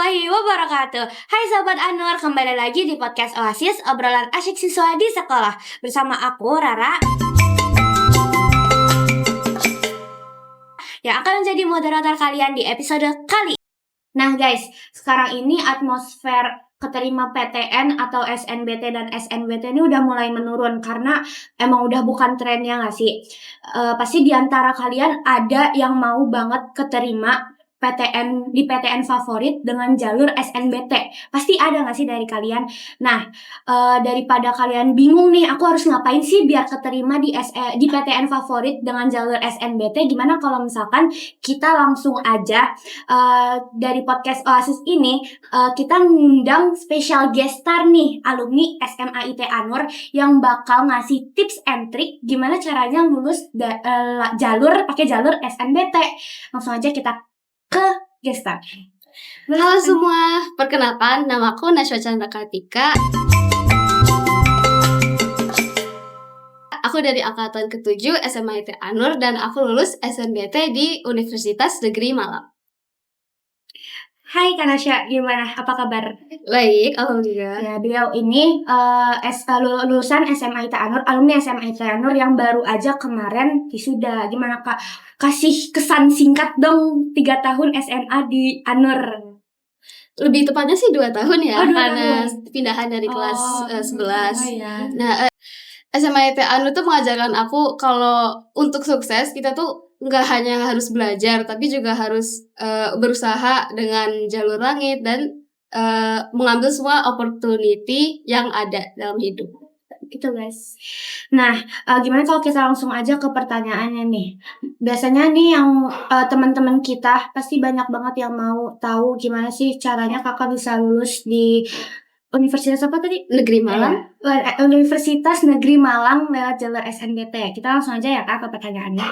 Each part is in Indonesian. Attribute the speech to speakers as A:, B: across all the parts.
A: warahmatullahi wabarakatuh. Hai Sobat Anur, kembali lagi di podcast Oasis, obrolan asyik siswa di sekolah. Bersama aku, Rara, yang akan menjadi moderator kalian di episode kali. Nah guys, sekarang ini atmosfer keterima PTN atau SNBT dan SNBT ini udah mulai menurun karena emang udah bukan trennya gak sih? Pasti diantara kalian ada yang mau banget keterima PTN di PTN favorit dengan jalur SNBT. Pasti ada gak sih dari kalian? Nah, daripada kalian bingung nih, aku harus ngapain sih biar keterima di PTN favorit dengan jalur SNBT? Gimana kalau misalkan kita langsung aja dari podcast Oasis ini kita ngundang special guest star nih, alumni SMA IT Anur yang bakal ngasih tips and trick gimana caranya lulus pakai jalur SNBT. Langsung aja kita ke guest star.
B: Halo semua, perkenalkan namaku Nashwa Chandra Kartika. Aku dari angkatan ke-7 SMA IT Anur dan aku lulus SNBT di Universitas Negeri Malang.
A: Hai Kak Nasya, gimana? Apa kabar?
B: Baik, alhamdulillah.
A: Ya, beliau ini lulusan SMA IT Anur, alumni SMA IT Anur yang baru aja kemarin wisuda. Gimana Kak? Kasih kesan singkat dong 3 tahun SMA di Anur.
B: Lebih tepatnya sih 2 tahun ya, karena
A: tahun.
B: pindahan dari kelas 11.
A: Ya.
B: Nah, SMA IT Anur tuh mengajarkan aku kalau untuk sukses kita tuh nggak hanya harus belajar, tapi juga harus berusaha dengan jalur langit dan mengambil semua opportunity yang ada dalam hidup.
A: Gitu guys. Nah, gimana kalau kita langsung aja ke pertanyaannya nih. Biasanya nih yang teman-teman kita pasti banyak banget yang mau tahu gimana sih caranya kakak bisa lulus di Universitas apa tadi?
B: Negeri Malang.
A: Universitas Negeri Malang lewat jalur SNBT. Kita langsung aja ya Kak ke pertanyaannya.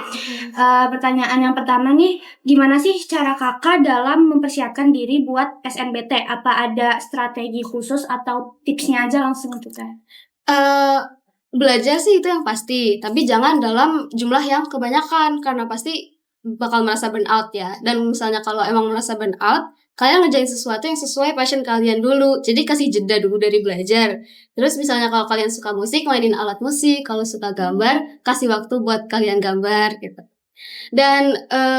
A: Pertanyaan yang pertama nih, gimana sih cara kakak dalam mempersiapkan diri buat SNBT? Apa ada strategi khusus atau tipsnya aja langsung kita?
B: Belajar sih itu yang pasti, tapi jangan dalam jumlah yang kebanyakan karena pasti bakal merasa burnout ya. Dan misalnya kalau emang merasa burnout, kalian ngerjain sesuatu yang sesuai passion kalian dulu. Jadi kasih jeda dulu dari belajar. Terus misalnya kalau kalian suka musik, mainin alat musik. Kalau suka gambar, kasih waktu buat kalian gambar gitu. Dan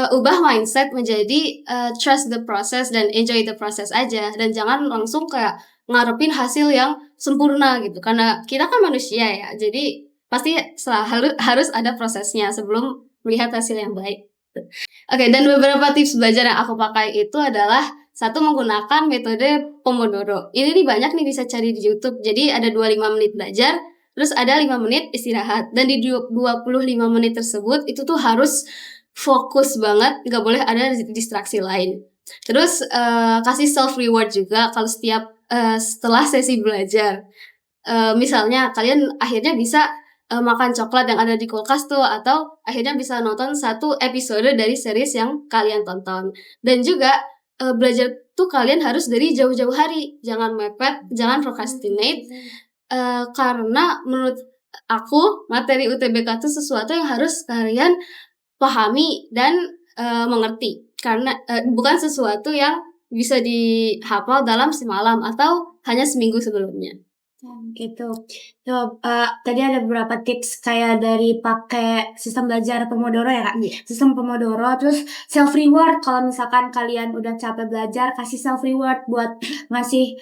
B: ubah mindset menjadi trust the process dan enjoy the process aja. Dan jangan langsung kayak ngarepin hasil yang sempurna gitu. Karena kita kan manusia ya. Jadi pasti harus ada prosesnya sebelum melihat hasil yang baik. Oke, dan beberapa tips belajar yang aku pakai itu adalah satu, menggunakan metode Pomodoro. Ini nih banyak nih bisa cari di YouTube. Jadi ada 25 menit belajar, terus ada 5 menit istirahat. Dan di 25 menit tersebut itu tuh harus fokus banget, gak boleh ada distraksi lain. Terus kasih self reward juga kalau setelah sesi belajar. Misalnya kalian akhirnya bisa makan coklat yang ada di kulkas tuh, atau akhirnya bisa nonton satu episode dari series yang kalian tonton. Dan juga belajar tuh kalian harus dari jauh-jauh hari, jangan mepet, jangan procrastinate, karena menurut aku materi UTBK itu sesuatu yang harus kalian pahami dan mengerti, karena bukan sesuatu yang bisa dihafal dalam semalam atau hanya seminggu sebelumnya.
A: Gitu. Tadi ada beberapa tips kayak dari pakai sistem belajar Pomodoro ya Kak. Sistem Pomodoro, terus self reward. Kalau misalkan kalian udah capek belajar, kasih self reward buat ngasih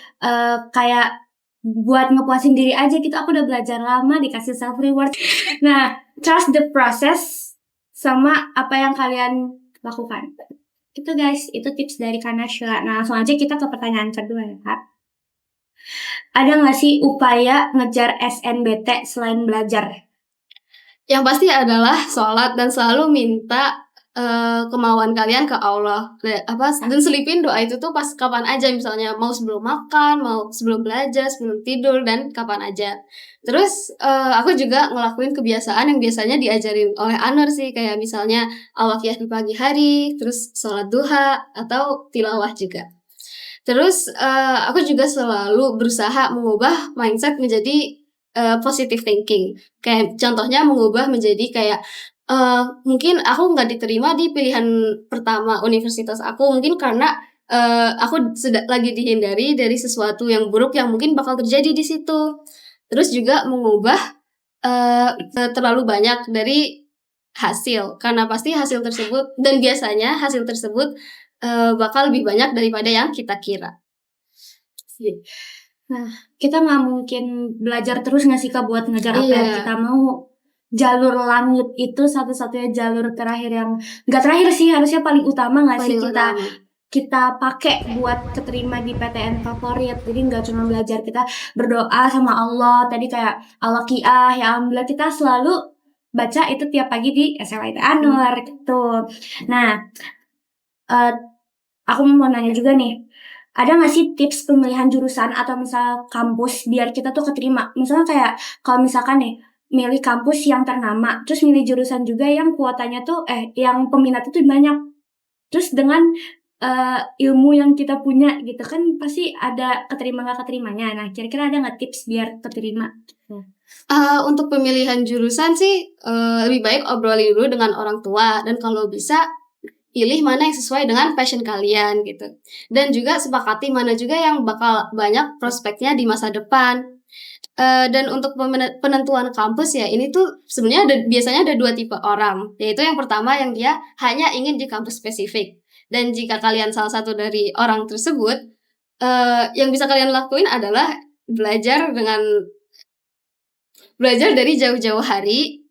A: kayak buat ngepuasin diri aja gitu. Aku udah belajar lama, dikasih self reward. Nah, trust the process sama apa yang kalian lakukan. Itu guys, itu tips dari Kanasya. Nah, langsung aja kita ke pertanyaan kedua ya Kak. Ada nggak sih upaya ngejar SNBT selain belajar?
B: Yang pasti adalah sholat dan selalu minta kemauan kalian ke Allah. Dan selipin doa itu tuh pas kapan aja, misalnya mau sebelum makan, mau sebelum belajar, sebelum tidur, dan kapan aja. Terus aku juga ngelakuin kebiasaan yang biasanya diajarin oleh Anur sih, kayak misalnya al-waqiah di pagi hari, terus sholat duha, atau tilawah juga. Terus aku juga selalu berusaha mengubah mindset menjadi positive thinking. Kayak contohnya mengubah menjadi kayak mungkin aku nggak diterima di pilihan pertama universitas aku, mungkin karena aku sudah lagi dihindari dari sesuatu yang buruk yang mungkin bakal terjadi di situ. Terus juga mengubah terlalu banyak dari hasil, karena pasti hasil tersebut dan biasanya hasil tersebut bakal lebih banyak daripada yang kita kira.
A: Nah, kita nggak mungkin belajar terus nggak sih Kak buat ngejar apa yang
B: Iya.
A: kita mau. Jalur langit itu satu-satunya jalur terakhir yang nggak terakhir sih, harusnya paling utama nggak sih
B: Paling
A: kita
B: utama.
A: kita pakai buat keterima di PTN favorit. Jadi nggak cuma belajar, kita berdoa sama Allah tadi kayak Al-Waqiah, ya alhamdulillah, kita selalu baca itu tiap pagi di SLIT Anwar gitu. Nah, aku mau nanya juga nih, ada nggak sih tips pemilihan jurusan atau misal kampus biar kita tuh keterima? Misalnya kayak kalau misalkan nih milih kampus yang ternama, terus milih jurusan juga yang kuotanya tuh yang peminat itu banyak. Terus dengan ilmu yang kita punya gitu kan pasti ada keterima nggak keterimanya. Nah, kira-kira ada nggak tips biar keterima?
B: Untuk pemilihan jurusan sih lebih baik obrolin dulu dengan orang tua, dan kalau bisa pilih mana yang sesuai dengan passion kalian gitu. Dan juga sepakati mana juga yang bakal banyak prospeknya di masa depan. Dan untuk penentuan kampus ya, ini tuh sebenarnya biasanya ada 2 tipe orang, yaitu yang pertama yang dia hanya ingin di kampus spesifik. Dan jika kalian salah satu dari orang tersebut, yang bisa kalian lakuin adalah belajar dari jauh-jauh hari,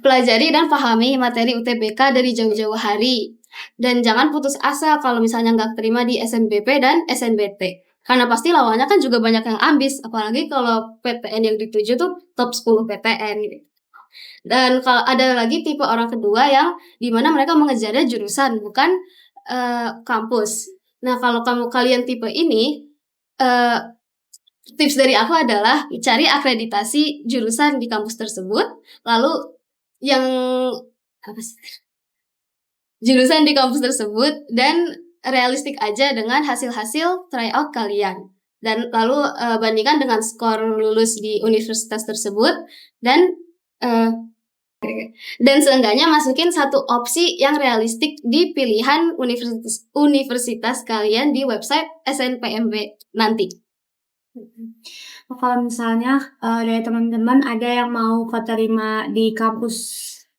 B: pelajari dan pahami materi UTBK dari jauh-jauh hari. Dan jangan putus asa kalau misalnya nggak terima di SNBP dan SNBT. Karena pasti lawannya kan juga banyak yang ambis, apalagi kalau PTN yang dituju tuh top 10 PTN. Dan kalau ada lagi tipe orang kedua yang dimana mereka mengejarnya jurusan, bukan kampus. Nah, kalau kalian tipe ini, tips dari aku adalah cari akreditasi jurusan di kampus tersebut, lalu yang jurusan di kampus tersebut, dan realistik aja dengan hasil-hasil tryout kalian. Dan lalu bandingkan dengan skor lulus di universitas tersebut, dan seenggaknya masukin satu opsi yang realistik di pilihan universitas kalian di website SNPMB nanti.
A: Kalau misalnya dari teman-teman ada yang mau keterima di kampus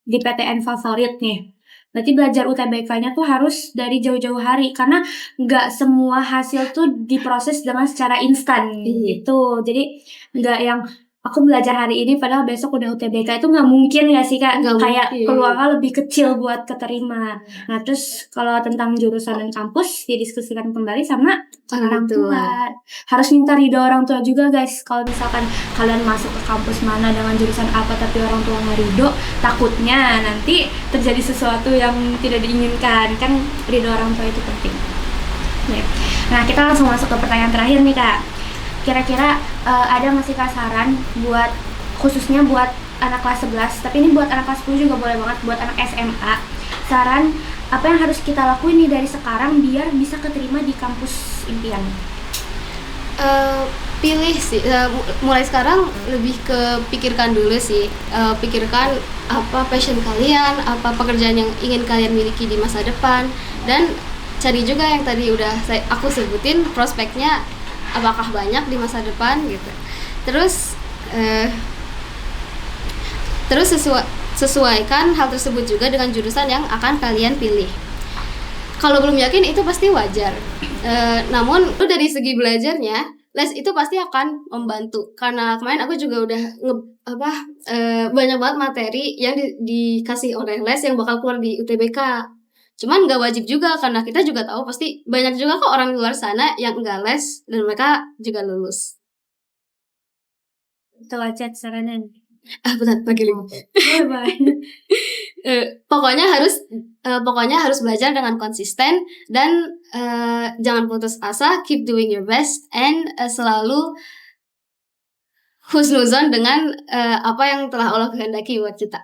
A: di PTN favorit nih, berarti belajar UTBK-nya tuh harus dari jauh-jauh hari, karena nggak semua hasil tuh diproses dengan secara instan gitu. Jadi nggak yang aku belajar hari ini padahal besok udah UTBK, itu nggak mungkin ya sih Kak.
B: Nggak
A: Kayak
B: mungkin.
A: peluangnya lebih kecil buat keterima. Nah, terus kalau tentang jurusan dan kampus didiskusikan kembali sama orang tua. Harus minta ridho orang tua juga guys. Kalau misalkan kalian masuk ke kampus mana dengan jurusan apa tapi orang tua nggak ridho, takutnya nanti terjadi sesuatu yang tidak diinginkan. Kan ridho orang tua itu penting. Nah, kita langsung masuk ke pertanyaan terakhir nih Kak. Kira-kira ada nggak sih Kak saran buat, khususnya buat anak kelas 11, tapi ini buat anak kelas 10 juga boleh banget, buat anak SMA. Saran apa yang harus kita lakuin nih dari sekarang biar bisa keterima di kampus impian?
B: Pilih sih, mulai sekarang lebih ke pikirkan dulu sih, pikirkan apa passion kalian, apa pekerjaan yang ingin kalian miliki di masa depan, dan cari juga yang tadi udah aku sebutin prospeknya apakah banyak di masa depan gitu. Terus sesuaikan hal tersebut juga dengan jurusan yang akan kalian pilih. Kalau belum yakin itu pasti wajar. Namun dari segi belajarnya, les itu pasti akan membantu. Karena kemarin aku juga udah banyak banget materi yang dikasih oleh les yang bakal keluar di UTBK. Cuman nggak wajib juga, karena kita juga tahu pasti banyak juga kok orang di luar sana yang nggak les dan mereka juga lulus.
A: Itu aja sarannya.
B: Bentar, bagi link. Pokoknya harus belajar dengan konsisten dan jangan putus asa, keep doing your best, and selalu husnuzon dengan apa yang telah Allah kehendaki buat kita.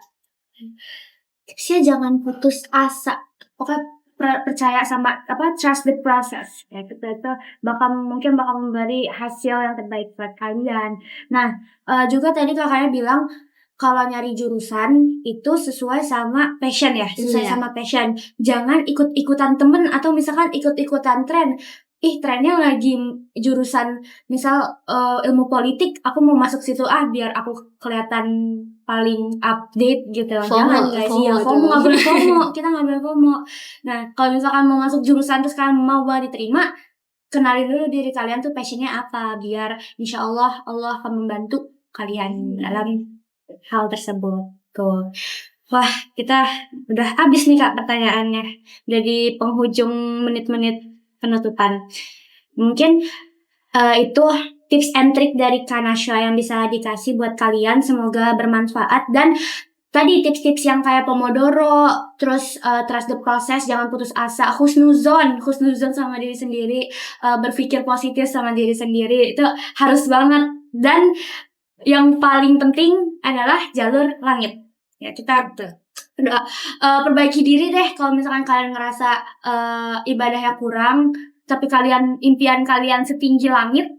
A: Tipsnya jangan putus asa. Pokoknya percaya sama trust the process. Ya, kita itu mungkin bakal memberi hasil yang terbaik buat kalian. Nah, juga tadi kakaknya bilang kalau nyari jurusan itu sesuai sama passion ya, sesuai
B: Iya.
A: sama passion. Jangan ikut-ikutan temen atau misalkan ikut-ikutan tren. Trennya lagi jurusan misal ilmu politik, aku mau masuk situ biar aku kelihatan paling update gitu. Jangan guys,
B: FOMO
A: FOMO
B: tuh.
A: nggak boleh FOMO, kita nggak boleh FOMO. Nah, kalau misalkan mau masuk jurusan terus kalian mau banget diterima, kenalin dulu diri kalian tuh passionnya apa, biar insya Allah akan membantu kalian dalam hal tersebut. Tuh. Wah, kita udah habis nih Kak pertanyaannya. Jadi penghujung menit-menit penutupan. Mungkin itu tips and trick dari Kanasha yang bisa dikasih buat kalian. Semoga bermanfaat. Dan tadi tips-tips yang kayak Pomodoro, terus trust the process, jangan putus asa, husnuzon sama diri sendiri, berpikir positif sama diri sendiri, itu harus banget. Dan yang paling penting adalah jalur langit. Ya, kita perbaiki diri deh kalau misalkan kalian ngerasa ibadahnya kurang, tapi impian kalian setinggi langit,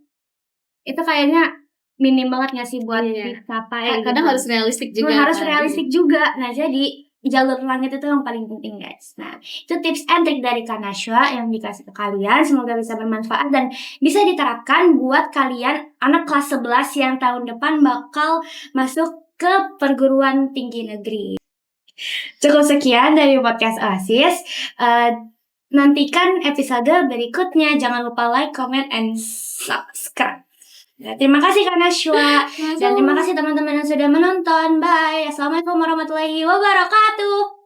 A: itu kayaknya minim banget gak sih buat dicapai.
B: Kadang
A: gitu.
B: harus realistik juga.
A: Harus realistik juga. Nah, jadi jalur langit itu yang paling penting guys. Nah, itu tips and trick dari Kanasha yang dikasih ke kalian. Semoga bisa bermanfaat dan bisa diterapkan buat kalian anak kelas 11 yang tahun depan bakal masuk ke perguruan tinggi negeri. Cukup sekian dari podcast Oasis. Nantikan episode berikutnya. Jangan lupa like, comment, and subscribe. Ya, terima kasih Kanasha. Dan terima kasih teman-teman yang sudah menonton. Bye. Assalamualaikum warahmatullahi wabarakatuh.